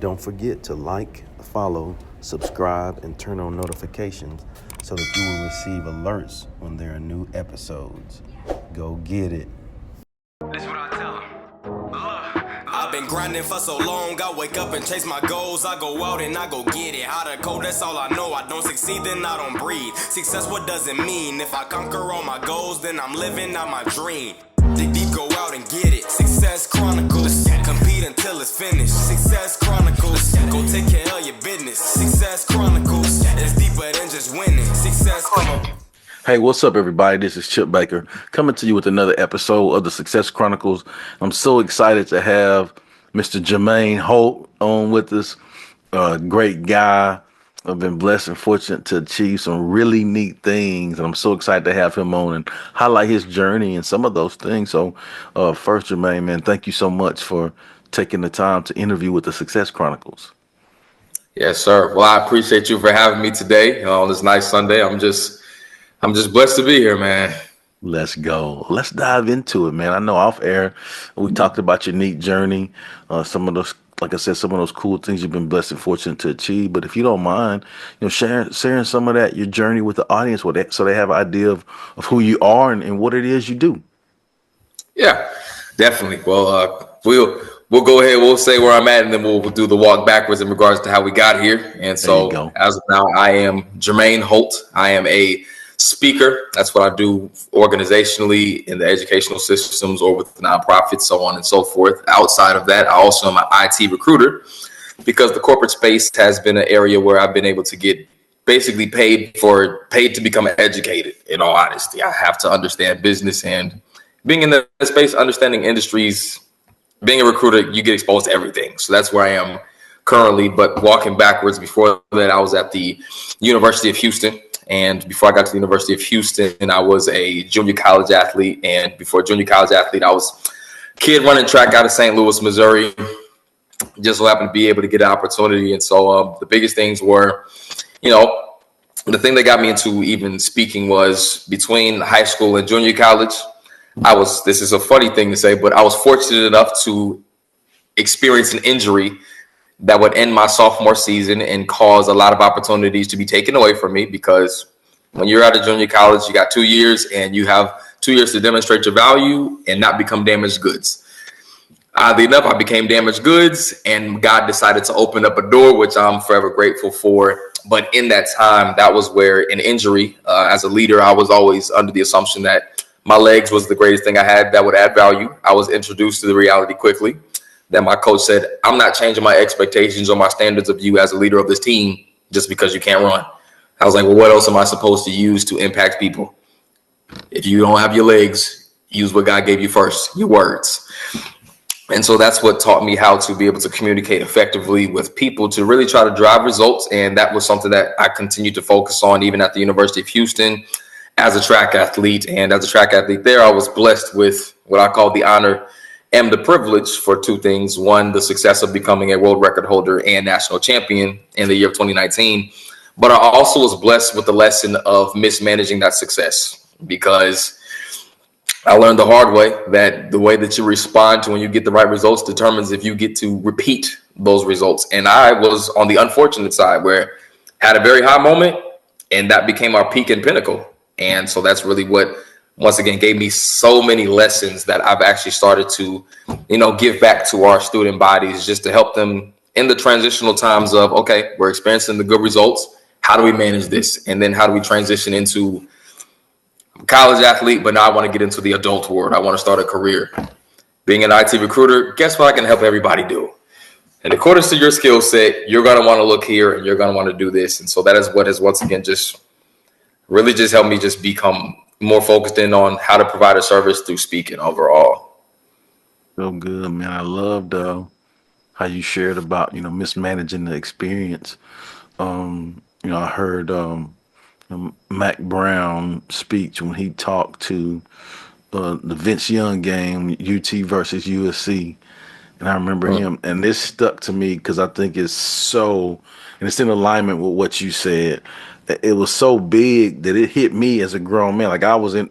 Don't forget to like, follow, subscribe, and turn on notifications so that you will receive alerts when there are new episodes. Go get it. That's what I tell them. I've been grinding for so long, I wake up and chase my goals. I go out and I go get it. How to code, that's all I know. I don't succeed, then I don't breathe. Success, what does it mean? If I conquer all my goals, then I'm living out my dream. Dig deep, go out and get it. Success Chronicles. Compete until it's finished. Success Chronicles. Go take care of your business. Success Chronicles. It's deeper than just winning. Success Chronicles. Hey, what's up, everybody? This is Chip Baker coming to you with another episode of the Success Chronicles. I'm so excited to have Mr. Jermaine Holt on with us. Great guy. I've been blessed and fortunate to achieve some really neat things, and I'm so excited to have him on and highlight his journey and some of those things. So, first, Jermaine, man, thank you so much for taking the time to interview with the Success Chronicles. Yes, sir. Well, I appreciate you for having me today on this nice Sunday. I'm just blessed to be here, man. Let's go. Let's dive into it, man. I know off air we talked about your neat journey, some of those, like I said, some of those cool things you've been blessed and fortunate to achieve. But if you don't mind, sharing some of that, your journey with the audience, so they have an idea of who you are and what it is you do. Yeah, definitely. Well, we'll go ahead. We'll say where I'm at, and then we'll do the walk backwards in regards to how we got here. And so, as of now, I am Jermaine Holt. I am a speaker. That's what I do organizationally in the educational systems or with nonprofits, so on and so forth. Outside of that, I also am an IT recruiter because the corporate space has been an area where I've been able to get basically paid to become educated. In all honesty, I have to understand business, and being in the space, understanding industries, being a recruiter, you get exposed to everything. So that's where I am currently. But walking backwards, before that, I was at the University of Houston. And before I got to the University of Houston, I was a junior college athlete. And before junior college athlete, I was a kid running track out of St. Louis, Missouri. Just so happened to be able to get an opportunity. And so the biggest things were, the thing that got me into even speaking was between high school and junior college. This is a funny thing to say, but I was fortunate enough to experience an injury that would end my sophomore season and cause a lot of opportunities to be taken away from me, because when you're out of junior college, you got 2 years and you have 2 years to demonstrate your value and not become damaged goods. Oddly enough, I became damaged goods, and God decided to open up a door, which I'm forever grateful for. But in that time, that was where an injury, as a leader, I was always under the assumption that my legs was the greatest thing I had that would add value. I was introduced to the reality quickly that my coach said, I'm not changing my expectations or my standards of you as a leader of this team just because you can't run. I was like, well, what else am I supposed to use to impact people? If you don't have your legs, use what God gave you first, your words. And so that's what taught me how to be able to communicate effectively with people to really try to drive results. And that was something that I continued to focus on even at the University of Houston as a track athlete. And as a track athlete there, I was blessed with what I call the honor and the privilege for two things. One, the success of becoming a world record holder and national champion in the year of 2019. But I also was blessed with the lesson of mismanaging that success, because I learned the hard way that the way that you respond to when you get the right results determines if you get to repeat those results. And I was on the unfortunate side where I had a very high moment, and that became our peak and pinnacle. And so that's really what, once again, gave me so many lessons that I've actually started to, give back to our student bodies, just to help them in the transitional times of, okay, we're experiencing the good results. How do we manage this? And then how do we transition into college athlete, but now I want to get into the adult world. I want to start a career. Being an IT recruiter, guess what I can help everybody do? And according to your skill set, you're going to want to look here and you're going to want to do this. And so that is what has, once again, just really just helped me just become more focused in on how to provide a service through speaking overall. So good, man. I loved how you shared about, mismanaging the experience. I heard Mac Brown speech when he talked to the Vince Young game, UT versus USC. And I remember him, and this stuck to me because I think it's in alignment with what you said. It was so big that it hit me as a grown man. Like I was in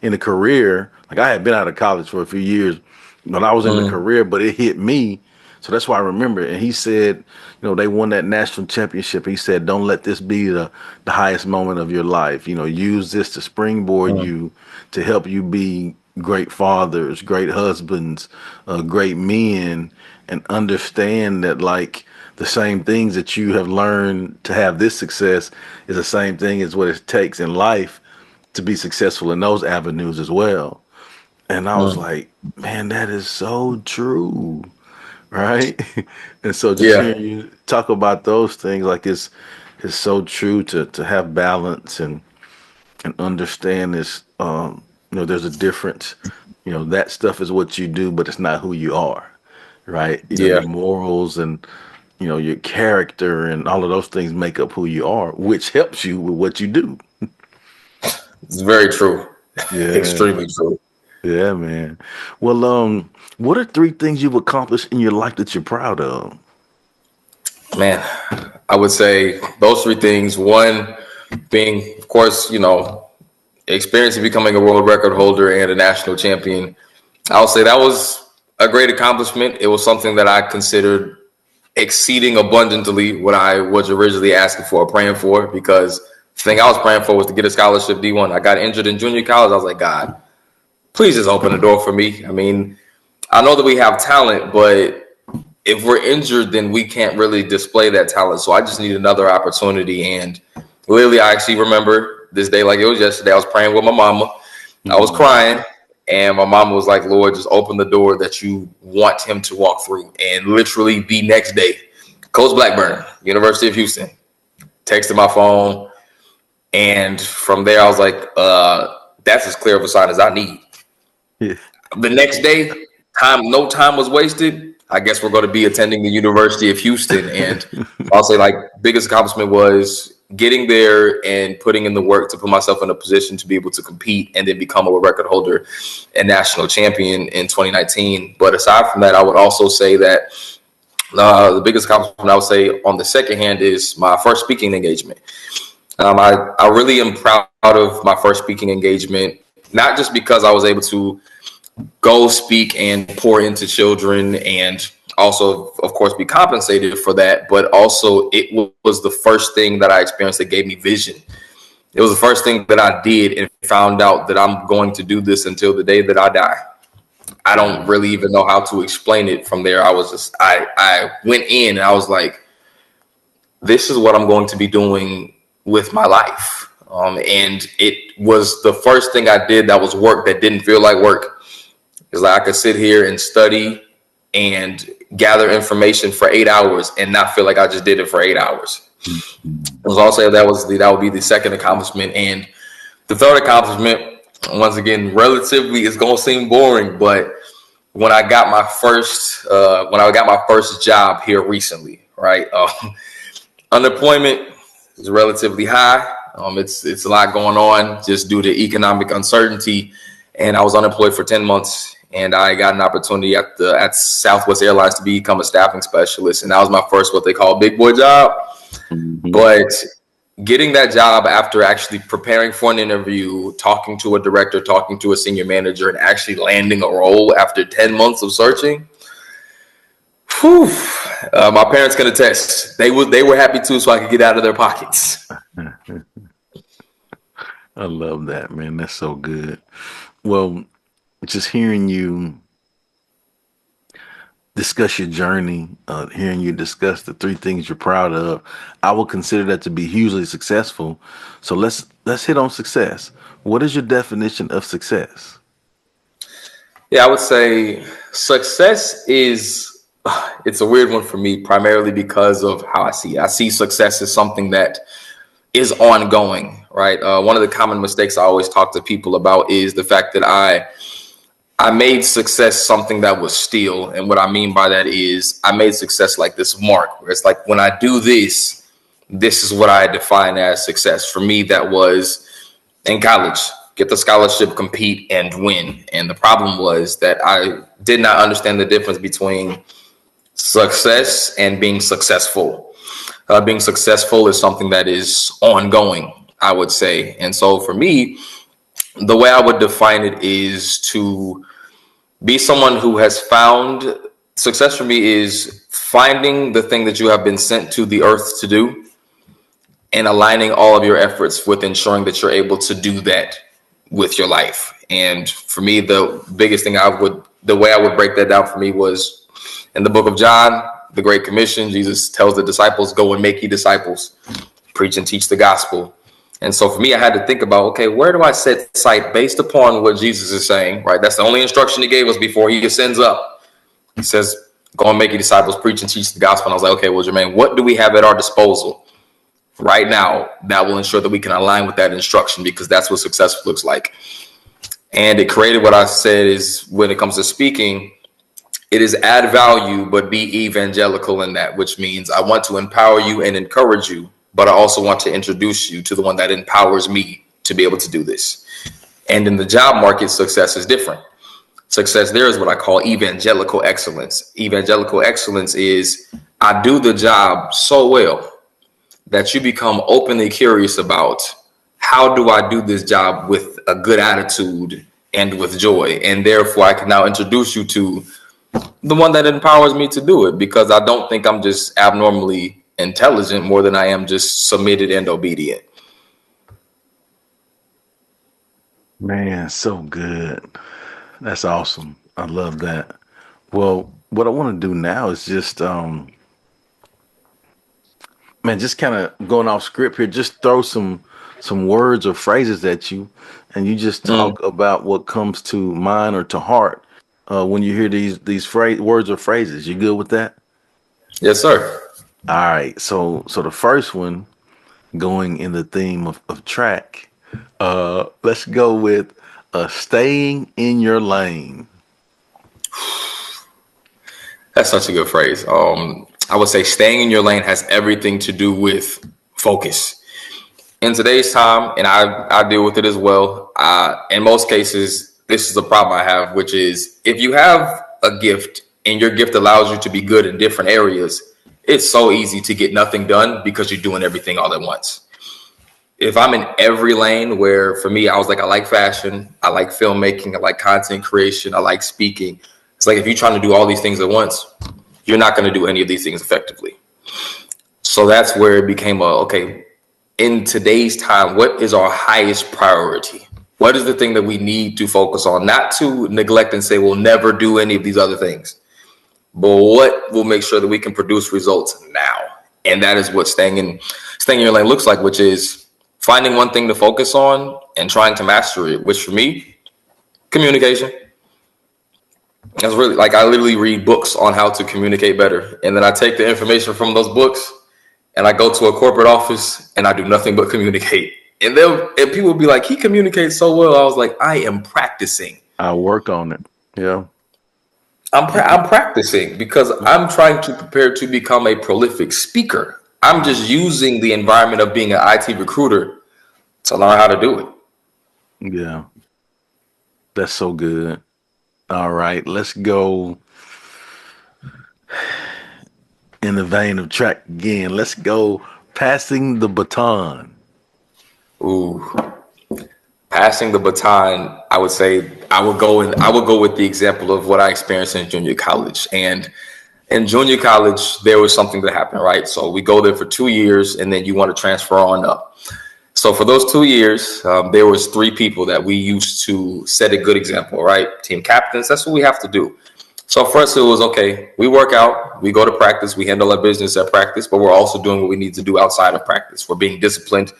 a career, like I had been out of college for a few years, but I was in the career, but it hit me So that's why I remember it. And he said, they won that national championship. He said, don't let this be the highest moment of your life. Use this to springboard you to help you be great fathers, great husbands, great men, and understand that like the same things that you have learned to have this success is the same thing as what it takes in life to be successful in those avenues as well. And I was like, man, that is so true, right? And so just Yeah. hearing you talk about those things, like it's so true to have balance and understand this. There's a difference. That stuff is what you do, but it's not who you are, right? Yeah. Your morals and your character and all of those things make up who you are, which helps you with what you do. It's very true. Yeah. Extremely true. Yeah, man. Well, what are three things you've accomplished in your life that you're proud of? Man, I would say those three things. One being, of course, experiencing becoming a world record holder and a national champion. I would say that was a great accomplishment. It was something that I considered exceeding abundantly what I was originally asking for, praying for, because the thing I was praying for was to get a scholarship D1. I got injured in junior college. I was like, God, please just open the door for me. I mean, I know that we have talent, but if we're injured, then we can't really display that talent. So I just need another opportunity. And literally, I actually remember this day like it was yesterday. I was praying with my mama. I was crying. And my mama was like, Lord, just open the door that you want him to walk through. And literally the next day, Coach Blackburn, University of Houston, texted my phone. And from there, I was like, that's as clear of a sign as I need. Yeah. The next day, no time was wasted. I guess we're going to be attending the University of Houston. And I'll say like biggest accomplishment was getting there and putting in the work to put myself in a position to be able to compete and then become a record holder and national champion in 2019. But aside from that, I would also say that the biggest accomplishment I would say on the second hand is my first speaking engagement. I really am proud of my first speaking engagement, not just because I was able to go speak and pour into children and also, of course, be compensated for that, but also it was the first thing that I experienced that gave me vision. It was the first thing that I did and found out that I'm going to do this until the day that I die. I don't really even know how to explain it from there. I went in and I was like, this is what I'm going to be doing with my life. And it was the first thing I did that was work that didn't feel like work. It's like I could sit here and study and gather information for 8 hours and not feel like I just did it for 8 hours. I'll say that would be the second accomplishment. And the third accomplishment, once again, relatively is going to seem boring, but when I got my first job here recently, right? Unemployment is relatively high. It's a lot going on just due to economic uncertainty. And I was unemployed for 10 months. And I got an opportunity at Southwest Airlines to become a staffing specialist. And that was my first, what they call big boy job. Mm-hmm. But getting that job after actually preparing for an interview, talking to a director, talking to a senior manager, and actually landing a role after 10 months of searching. Whew, my parents can attest. They were happy too, so I could get out of their pockets. I love that, man. That's so good. Well, just hearing you discuss your journey, hearing you discuss the three things you're proud of, I would consider that to be hugely successful. So let's hit on success. What is your definition of success? Yeah, I would say success is, it's a weird one for me, primarily because of how I see it. I see success as something that is ongoing, right? One of the common mistakes I always talk to people about is the fact that I made success something that was still. And what I mean by that is I made success like this mark, where it's like when I do this, this is what I define as success. For me, that was in college, get the scholarship, compete, and win. And the problem was that I did not understand the difference between success and being successful. Being successful is something that is ongoing, I would say. And so for me, the way I would define it is to be someone who has found success for me is finding the thing that you have been sent to the earth to do and aligning all of your efforts with ensuring that you're able to do that with your life. And for me, the biggest thing the way I would break that down for me was in the book of John, the Great Commission. Jesus tells the disciples, go and make ye disciples, preach and teach the gospel. And so for me, I had to think about, okay, where do I set sight based upon what Jesus is saying, right? That's the only instruction he gave us before he ascends up. He says, go and make your disciples, preach and teach the gospel. And I was like, okay, well, Jermaine, what do we have at our disposal right now that will ensure that we can align with that instruction? Because that's what success looks like. And it created what I said is, when it comes to speaking, it is add value, but be evangelical in that, which means I want to empower you and encourage you, but I also want to introduce you to the one that empowers me to be able to do this. And in the job market, success is different. Success there is what I call evangelical excellence. Evangelical excellence is I do the job so well that you become openly curious about, how do I do this job with a good attitude and with joy? And therefore, I can now introduce you to the one that empowers me to do it, because I don't think I'm just abnormally intelligent more than I am just submitted and obedient. Man, so good. That's awesome. I love that. Well, what I want to do now is just just kind of going off script here, just throw some words or phrases at you, and you just talk about what comes to mind or to heart when you hear these words or phrases. You good with that? Yes, sir. All right. So the first one, going in the theme of track, let's go with staying in your lane. That's such a good phrase. I would say staying in your lane has everything to do with focus. In today's time, and I deal with it as well, in most cases, this is a problem I have, which is if you have a gift and your gift allows you to be good in different areas, it's so easy to get nothing done because you're doing everything all at once. If I'm in every lane, where for me, I was like, I like fashion, I like filmmaking, I like content creation, I like speaking. It's like, if you're trying to do all these things at once, you're not going to do any of these things effectively. So that's where it became okay, in today's time, what is our highest priority? What is the thing that we need to focus on? Not to neglect and say we'll never do any of these other things, but what will make sure that we can produce results now? And that is what staying in your lane looks like, which is finding one thing to focus on and trying to master it, which for me, communication. That's really, like, I literally read books on how to communicate better. And then I take the information from those books and I go to a corporate office and I do nothing but communicate. And people will be like, he communicates so well. I was like, I am practicing. I work on it. Yeah. I'm practicing because I'm trying to prepare to become a prolific speaker. I'm just using the environment of being an IT recruiter to learn how to do it. Yeah. That's so good. All right, let's go in the vein of track again. Let's go passing the baton. Ooh, passing the baton. I would say I would go with the example of what I experienced in junior college. And in junior college, there was something that happened, right? So we go there for 2 years, and then you want to transfer on up. So for those 2 years, there was 3 people that we used to set a good example, right? Team captains. That's what we have to do. So for us, it was okay. We work out, we go to practice, we handle our business at practice, but we're also doing what we need to do outside of practice. We're being disciplined,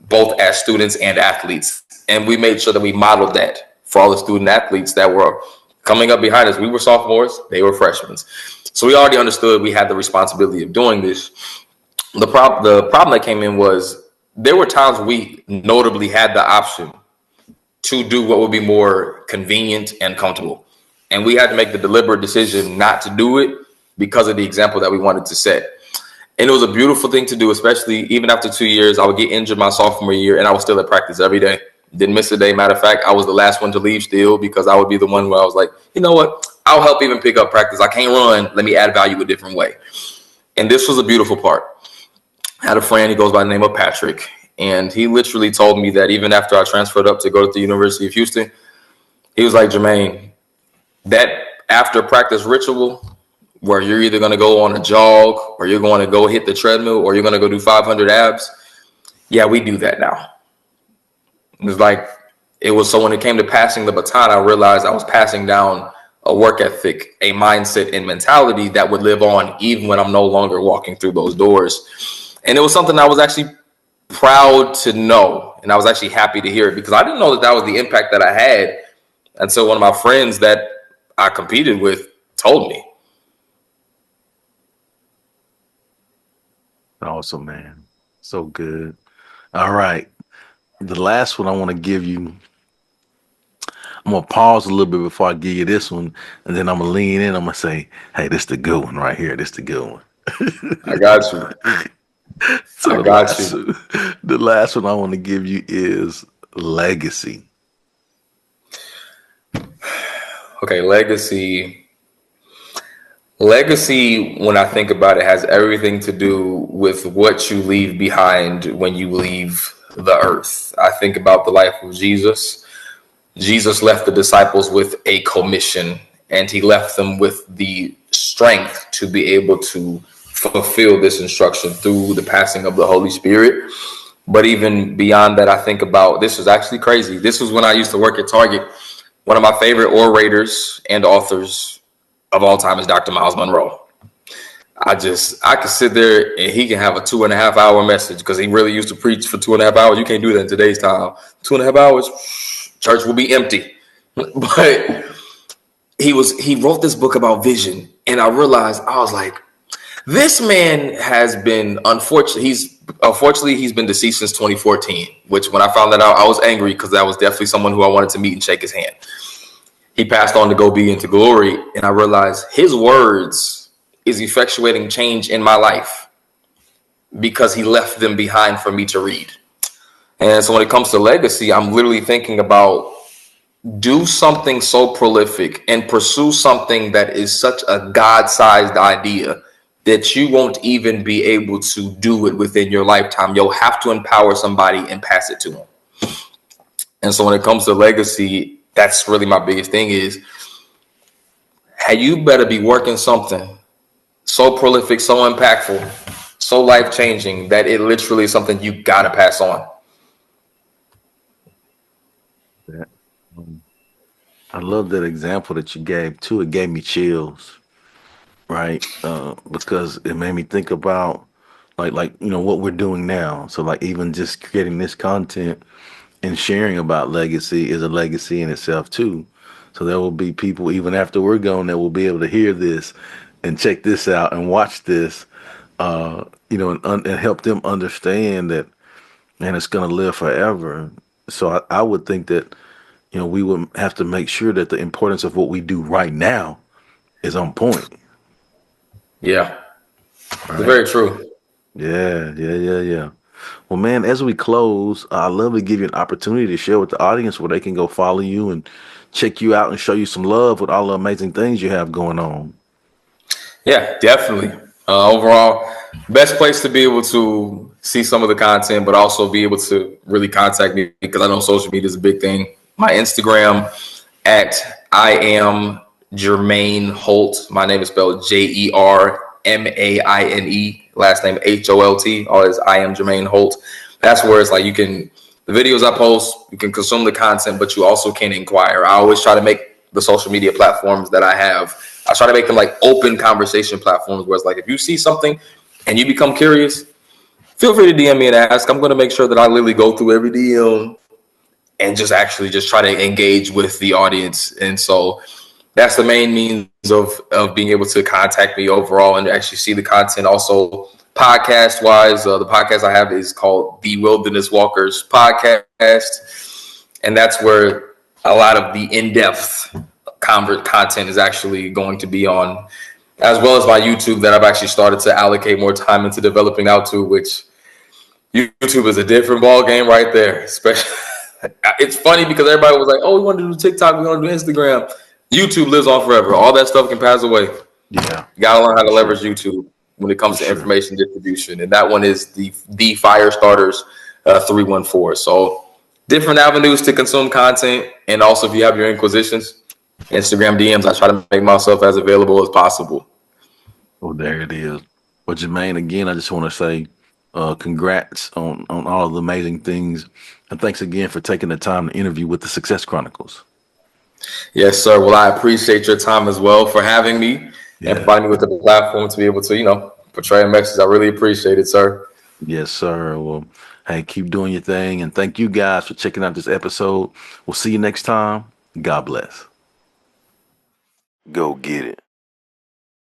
both as students and athletes. And we made sure that we modeled that for all the student athletes that were coming up behind us. We were sophomores, they were freshmen. So we already understood we had the responsibility of doing this. The problem that came in was there were times we notably had the option to do what would be more convenient and comfortable. And we had to make the deliberate decision not to do it because of the example that we wanted to set. And it was a beautiful thing to do, especially even after 2 years. I would get injured my sophomore year and I was still at practice every day. Didn't miss a day. Matter of fact, I was the last one to leave still because I would be the one where I was like, you know what? I'll help even pick up practice. I can't run. Let me add value a different way. And this was a beautiful part. I had a friend, he goes by the name of Patrick. And he literally told me that even after I transferred up to go to the University of Houston, he was like, Jermaine, that after practice ritual, where you're either going to go on a jog or you're going to go hit the treadmill or you're going to go do 500 abs. Yeah, we do that now. It was so when it came to passing the baton, I realized I was passing down a work ethic, a mindset and mentality that would live on even when I'm no longer walking through those doors. And it was something I was actually proud to know. And I was actually happy to hear it because I didn't know that was the impact that I had until one of my friends that I competed with told me. Awesome, man. So good. All right. The last one I want to give you, I'm going to pause a little bit before I give you this one, and then I'm going to lean in. I'm going to say, hey, this is the good one right here. This is the good one. I got you. So the last one I want to give you is legacy. Okay, legacy. Legacy, when I think about it, has everything to do with what you leave behind when you leave the earth. I think about the life of Jesus. Jesus left the disciples with a commission, and he left them with the strength to be able to fulfill this instruction through the passing of the Holy Spirit. But even beyond that, I think about, this was actually crazy. This was when I used to work at Target. One of my favorite orators and authors of all time is Dr. Miles Monroe. I could sit there and he can have a 2.5 hour message because he really used to preach for 2.5 hours. You can't do that in today's time. 2.5 hours, church will be empty. But he wrote this book about vision. And I realized, I was like, this man has been, unfortunately, he's been deceased since 2014, which when I found that out, I was angry because that was definitely someone who I wanted to meet and shake his hand. He passed on to go be into glory. And I realized his words is effectuating change in my life because he left them behind for me to read. And so when it comes to legacy, I'm literally thinking about do something so prolific and pursue something that is such a God-sized idea that you won't even be able to do it within your lifetime. You'll have to empower somebody and pass it to them. And so when it comes to legacy, that's really my biggest thing is, hey, you better be working something so prolific, so impactful, so life-changing that it literally is something you got to pass on. I love that example that you gave too. It gave me chills, right? Because it made me think about like what we're doing now. So like even just creating this content and sharing about legacy is a legacy in itself too. So there will be people even after we're gone that will be able to hear this and check this out and watch this, and help them understand that, man, it's going to live forever. So I would think that, we would have to make sure that the importance of what we do right now is on point. Yeah, right? Very true. Yeah. Well, man, as we close, I'd love to give you an opportunity to share with the audience where they can go follow you and check you out and show you some love with all the amazing things you have going on. Yeah, definitely. Overall, best place to be able to see some of the content, but also be able to really contact me because I know social media is a big thing. My Instagram at I am Jermaine Holt. My name is spelled Jermaine, last name Holt. Always I am Jermaine Holt. That's where it's like the videos I post, you can consume the content, but you also can inquire. I always try to make the social media platforms that I try to make them like open conversation platforms where it's like, if you see something and you become curious, feel free to DM me and ask. I'm going to make sure that I literally go through every DM and just try to engage with the audience. And so that's the main means of being able to contact me overall and actually see the content. Also, podcast wise, the podcast I have is called The Wilderness Walkers Podcast. And that's where a lot of the in-depth content is actually going to be on, as well as my YouTube that I've actually started to allocate more time into developing out to, which YouTube is a different ball game right there. Especially, it's funny because everybody was like, oh, we want to do TikTok, we want to do Instagram. YouTube lives on forever. All that stuff can pass away. Yeah. You got to learn how to leverage YouTube when it comes to information distribution. And that one is the Fire Starters 314. So different avenues to consume content. And also if you have your inquisitions, Instagram DMs, I try to make myself as available as possible. Oh, there it is. Well, Jermaine, again, I just want to say congrats on all of the amazing things. And thanks again for taking the time to interview with the Success Chronicles. Yes, sir. Well, I appreciate your time as well for having me and Yeah. providing me with the platform to be able to, portray a message. I really appreciate it, sir. Yes, sir. Well, hey, keep doing your thing. And thank you guys for checking out this episode. We'll see you next time. God bless. Go get it.